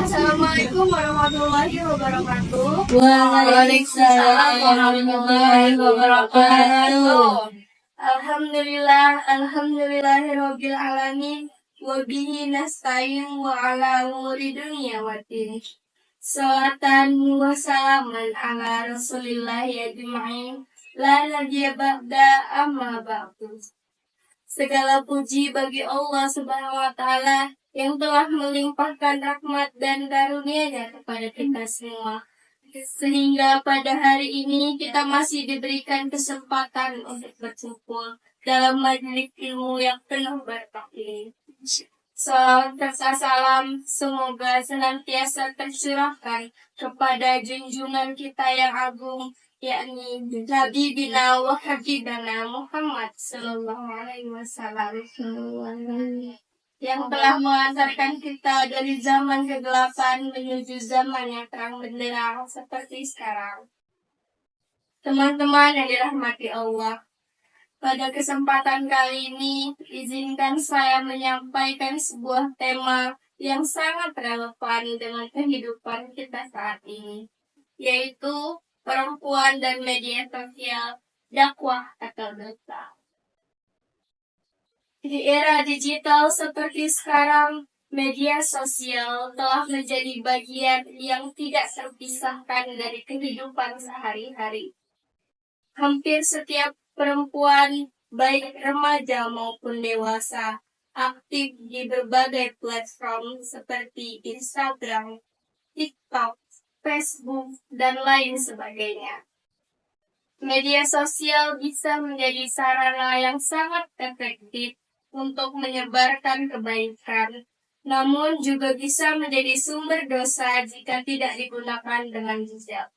Assalamualaikum warahmatullahi wabarakatuh. Waalaikumsalam warahmatullahi wabarakatuh. Alhamdulillahirabbil alamin wa bihi nasta'in wa ala umuri dunya waddin. Salatan wa salaman ala Rasulillah ajma'in. La nabiyya ba'da amma ba'du. Segala puji bagi Allah Subhanahu wa taala yang telah melimpahkan rahmat dan karunia-Nya kepada kita semua. Sehingga pada hari ini kita masih diberikan kesempatan untuk berkumpul dalam majelis ilmu yang penuh berkah ini. Salawat serta salam semoga senantiasa tercurahkan kepada junjungan kita yang agung, yakni Nabi bina wa habibana Muhammad sallallahu alaihi wasallam, yang telah mengantarkan kita dari zaman kegelapan menuju zaman yang terang benderang seperti sekarang. Teman-teman yang dirahmati Allah, pada kesempatan kali ini izinkan saya menyampaikan sebuah tema yang sangat relevan dengan kehidupan kita saat ini, yaitu perempuan dan media sosial, dakwah atau dosa. Di era digital seperti sekarang, media sosial telah menjadi bagian yang tidak terpisahkan dari kehidupan sehari-hari. Hampir setiap perempuan, baik remaja maupun dewasa, aktif di berbagai platform seperti Instagram, TikTok, Facebook, dan lain sebagainya. Media sosial bisa menjadi sarana yang sangat efektif untuk menyebarkan kebaikan, namun juga bisa menjadi sumber dosa jika tidak digunakan dengan bijak.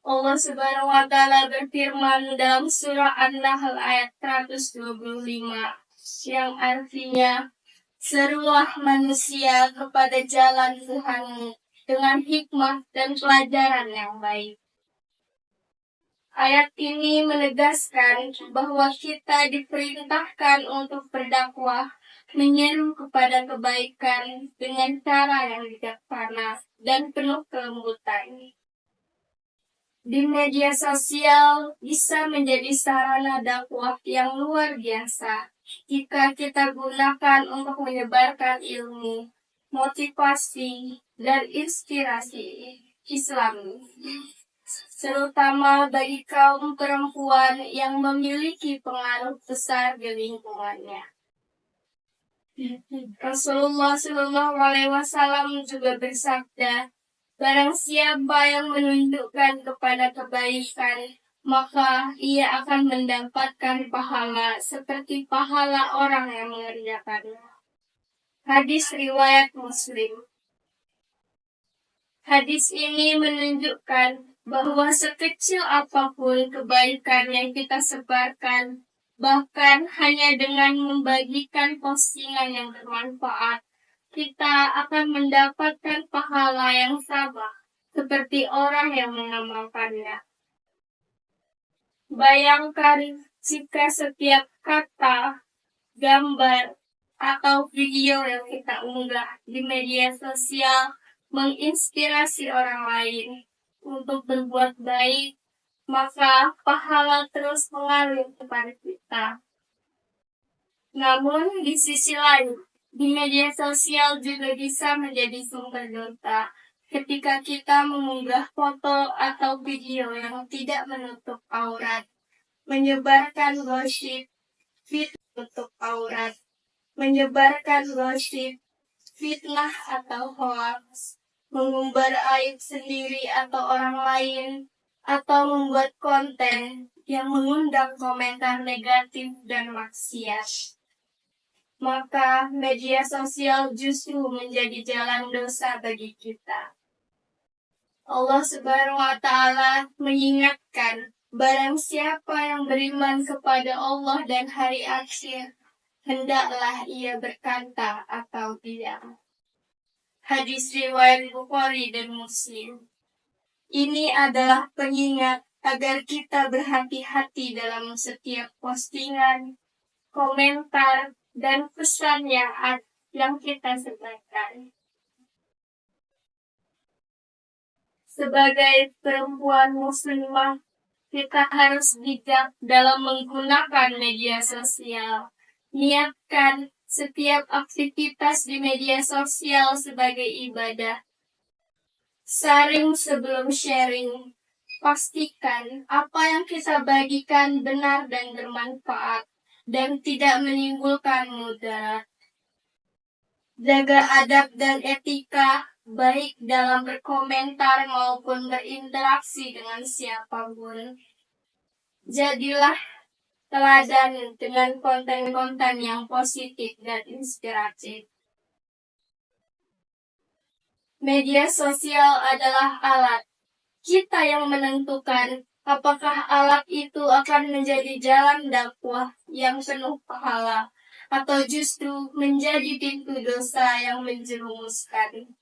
Allah Subhanahu wa taala berfirman dalam surah An-Nahl ayat 125 yang artinya, serulah manusia kepada jalan Tuhanmu dengan hikmah dan pelajaran yang baik. Ayat ini menegaskan bahwa kita diperintahkan untuk berdakwah, menyeru kepada kebaikan dengan cara yang bijaksana dan penuh kelembutan. Di media sosial bisa menjadi sarana dakwah yang luar biasa jika kita gunakan untuk menyebarkan ilmu, motivasi, dan inspirasi Islami, terutama bagi kaum perempuan yang memiliki pengaruh besar di lingkungannya. Rasulullah Shallallahu Alaihi Wasallam juga bersabda, barang siapa yang menunjukkan kepada kebaikan, maka ia akan mendapatkan pahala seperti pahala orang yang mengerjakannya. Hadis riwayat Muslim. Hadis ini menunjukkan bahwa sekecil apapun kebaikan yang kita sebarkan, bahkan hanya dengan membagikan postingan yang bermanfaat, kita akan mendapatkan pahala yang sama seperti orang yang mengamalkannya. Bayangkan jika setiap kata, gambar, atau video yang kita unggah di media sosial menginspirasi orang lain untuk berbuat baik, maka pahala terus mengalir kepada kita. Namun di sisi lain, di media sosial juga bisa menjadi sumber dosa ketika kita mengunggah foto atau video yang tidak menutup aurat, menyebarkan gosip, fitnah atau hoax, mengumbar aib sendiri atau orang lain, atau membuat konten yang mengundang komentar negatif dan maksiat. Maka media sosial justru menjadi jalan dosa bagi kita. Allah Subhanahu wa taala mengingatkan, barang siapa yang beriman kepada Allah dan hari akhir, hendaklah ia berkata atau diam. Hadis riwayat Bukhari dan Muslim. Ini adalah pengingat agar kita berhati-hati dalam setiap postingan, komentar, dan pesan yang kita sebarkan. Sebagai perempuan muslimah, kita harus bijak dalam menggunakan media sosial. Niatkan setiap aktivitas di media sosial sebagai ibadah. Saring sebelum sharing. Pastikan apa yang kita bagikan benar dan bermanfaat dan tidak menimbulkan mudarat. Jaga adab dan etika baik dalam berkomentar maupun berinteraksi dengan siapapun. Jadilah teladan dengan konten-konten yang positif dan inspiratif. Media sosial adalah alat. Kita yang menentukan apakah alat itu akan menjadi jalan dakwah yang penuh pahala atau justru menjadi pintu dosa yang menjerumuskan.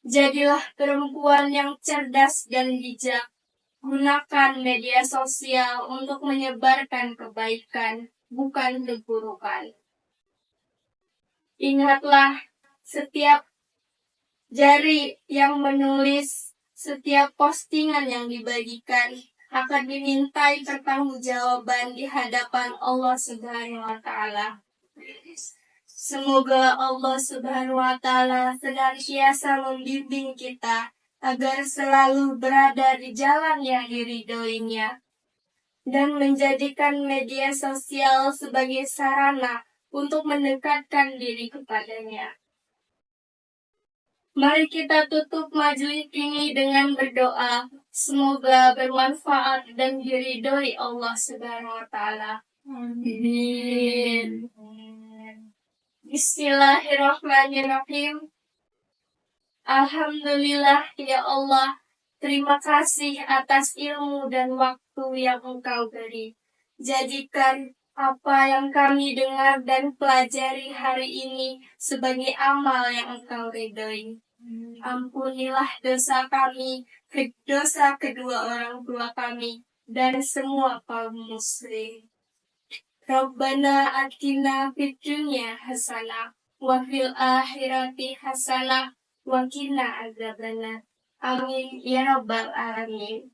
Jadilah perempuan yang cerdas dan bijak. Gunakan media sosial untuk menyebarkan kebaikan, bukan keburukan. Ingatlah, setiap jari yang menulis, setiap postingan yang dibagikan akan dimintai pertanggungjawaban di hadapan Allah Subhanahu wa Ta'ala. Semoga Allah Subhanahu wa Ta'ala senantiasa membimbing kita agar selalu berada di jalan yang diridhoinya dan menjadikan media sosial sebagai sarana untuk mendekatkan diri kepadanya. Mari kita tutup majelis ini dengan berdoa. Semoga bermanfaat dan diridhoi Allah Subhanahu wa Ta'ala. Amin. Bismillahirrahmanirrahim. Alhamdulillah ya Allah, terima kasih atas ilmu dan waktu yang Engkau beri. Jadikan apa yang kami dengar dan pelajari hari ini sebagai amal yang Engkau ridhoi. Ampunilah dosa kami, dosa kedua orang tua kami, dan semua kaum muslim. Rabbana atina fid dunya hasanah wa fil akhirati hasanah wa qina adzabannar. Amin ya rabbal alamin.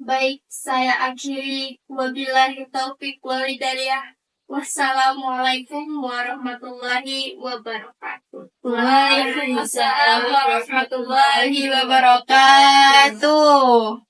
Baik, saya akhiri. Wabillahi taufik wal hidayah. Wassalamualaikum warahmatullahi wabarakatuh. Waalaikumsalam warahmatullahi wabarakatuh.